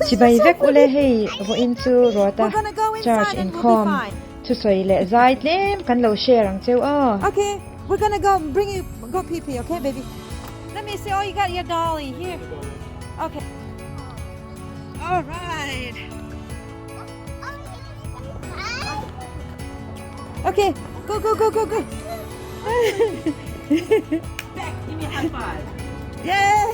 Chibai vek ule hei vo into RODA We're gonna go church inside in and we'll be com fine. THUSAWI le ZAI tlem kan lo share ang cheu Okay, we're gonna go bring you go pee pee, okay, baby? Let me see. Oh, you got your dolly here. Okay. All right. Okay, go, go, go, go, go. Beck, give me a high five. Yeah.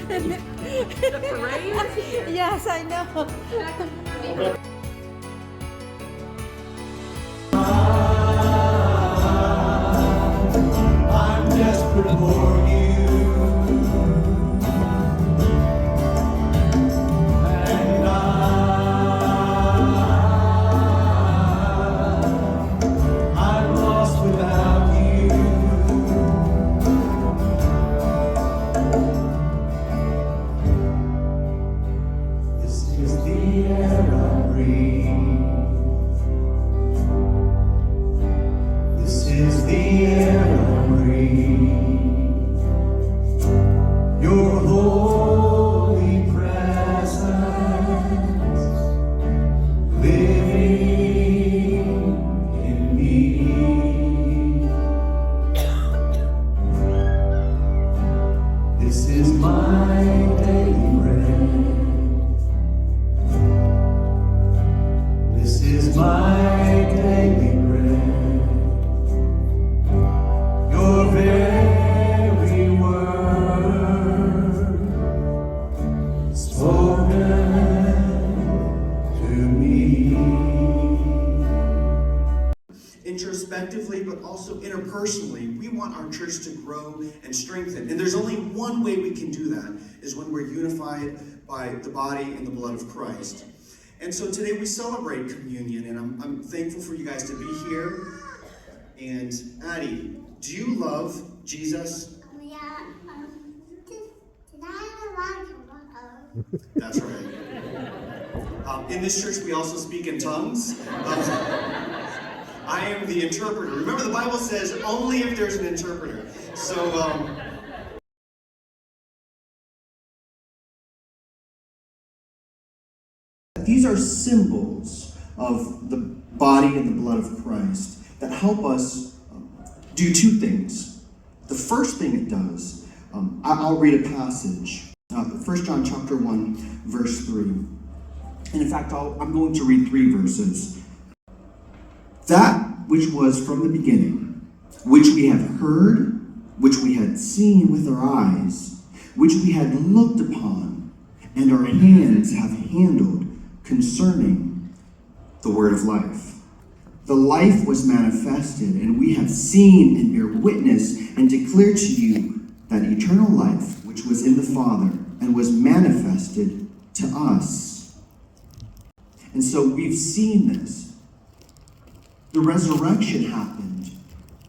The parade is here. Yes, I know. I'm desperate for you, and I'm lost without you. This is the air I breathe. This is the air I breathe. Your holy presence living in me. This is my daily bread. This is my daily bread. Your very word spoken to me. Introspectively, but also interpersonally, we want our church to grow and strengthen. And there's only one way we can do that, is when we're unified by the body and the blood of Christ. And so today we celebrate communion, and I'm thankful for you guys to be here. And Addie, do you love Jesus? That's right. In this church, we also speak in tongues. I am the interpreter. Remember, the Bible says only if there's an interpreter. So, these are symbols of the body and the blood of Christ that help us do two things. The first thing it does, I'll read a passage, 1 John chapter 1, verse 3. And in fact, I'm going to read 3 verses. That which was from the beginning, which we have heard, which we had seen with our eyes, which we had looked upon, and our hands have handled concerning the word of life. The life was manifested, and we have seen and bear witness and declare to you that eternal life which was in the Father and was manifested to us. And so we've seen this. The resurrection happened.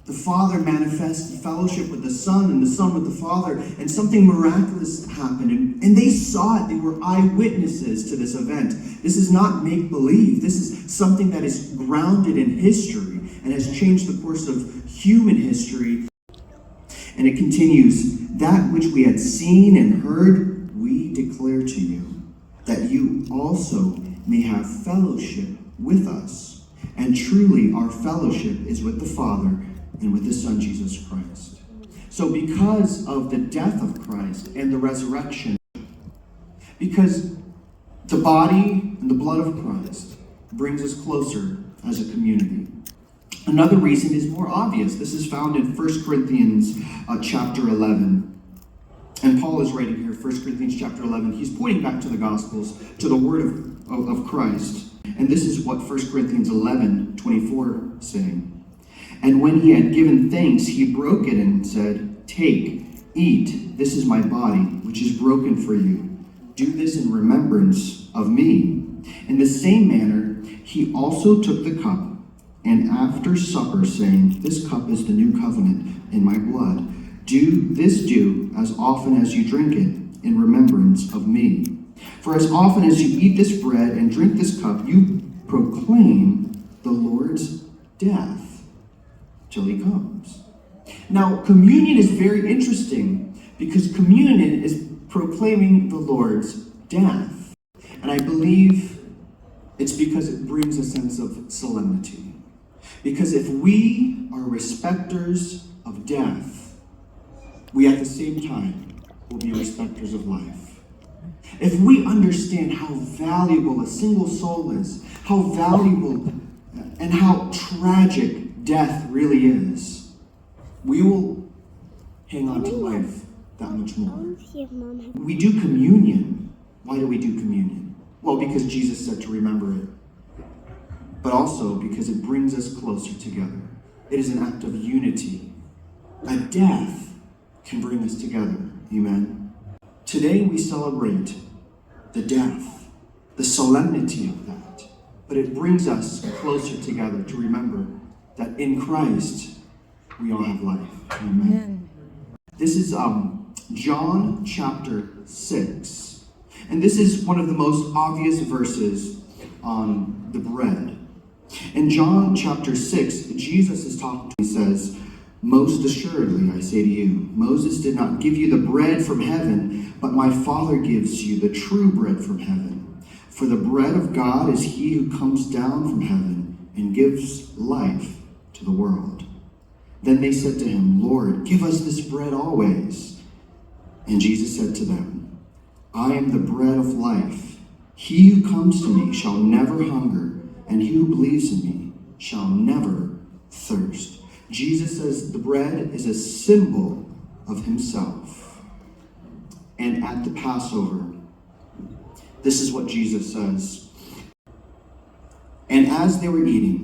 The Father manifested fellowship with the Son and the Son with the Father, and something miraculous happened. And they saw it. They were eyewitnesses to this event. This is not make-believe. This is something that is grounded in history and has changed the course of human history. And it continues, that which we had seen and heard, we declare to you, that you also may have fellowship with us. And truly, our fellowship is with the Father and with His Son, Jesus Christ. So because of the death of Christ and the resurrection, because the body and the blood of Christ brings us closer as a community. Another reason is more obvious. This is found in 1 Corinthians chapter 11. And Paul is writing here, 1 Corinthians chapter 11. He's pointing back to the Gospels, to the word of Christ. And this is what 1 Corinthians 11:24 is saying. And when he had given thanks, he broke it and said, take, eat, this is my body, which is broken for you. Do this in remembrance of me. In the same manner, he also took the cup, and after supper, saying, this cup is the new covenant in my blood. Do as often as you drink it in remembrance of me. For as often as you eat this bread and drink this cup, you proclaim the Lord's death till he comes. Now, communion is very interesting because communion is proclaiming the Lord's death. And I believe it's because it brings a sense of solemnity. Because if we are respecters of death, we at the same time will be respecters of life. If we understand how valuable a single soul is, how valuable and how tragic death really is, we will hang on to life that much more. We do communion. Why do we do communion? Well, because Jesus said to remember it, but also because it brings us closer together. It is an act of unity. A death can bring us together. Amen. Today we celebrate the death, the solemnity of that, but it brings us closer together to remember that in Christ we all have life. Amen. This is John chapter 6, and this is one of the most obvious verses on the bread. In John chapter 6, Jesus is talking. He says, "Most assuredly, I say to you, Moses did not give you the bread from heaven, but my Father gives you the true bread from heaven. For the bread of God is he who comes down from heaven and gives life to the world." Then they said to him, "Lord, give us this bread always." And Jesus said to them, "I am the bread of life. He who comes to me shall never hunger, and he who believes in me shall never thirst." Jesus says the bread is a symbol of himself. And at the Passover, this is what Jesus says. "And as they were eating,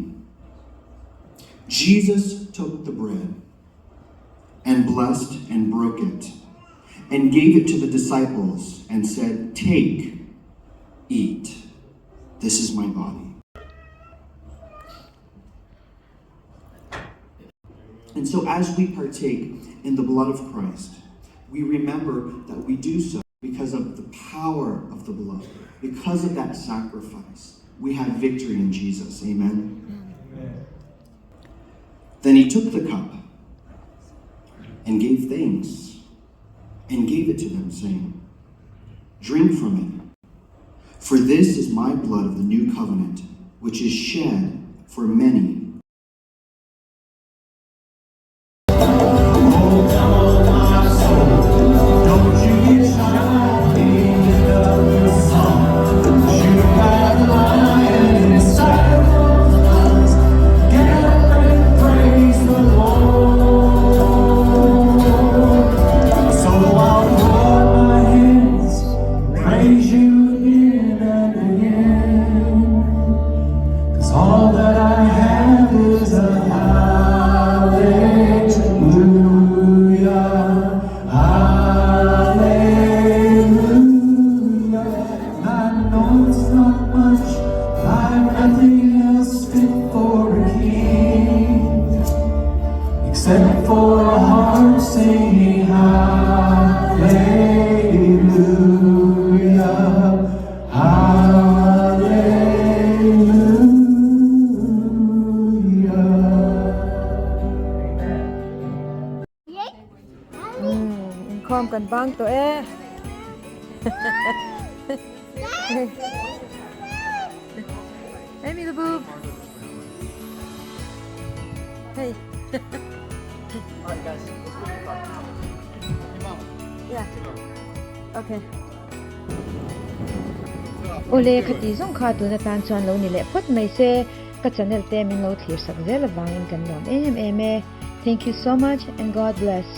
Jesus took the bread and blessed and broke it and gave it to the disciples and said, 'Take, eat. This is my body.'" And so as we partake in the blood of Christ, we remember that we do so because of the power of the blood. Because of that sacrifice, we have victory in Jesus. Amen? Amen. Then he took the cup and gave thanks and gave it to them, saying, "Drink from it, for this is my blood of the new covenant, which is shed for many." Except for a heart singing hallelujah, hallelujah. คอมกันบ้างตัวเอ๊ะ Hey, me the boob. Hey. Alright guys, let's go to the car. Hey mom. Yeah. Okay. โอเลคติส่งขาตัวนันชวนเรานี่แหละพดไม่เซก็จะเนลเตมินเราที่สักเซลบางกันนอมThank you so much and God bless.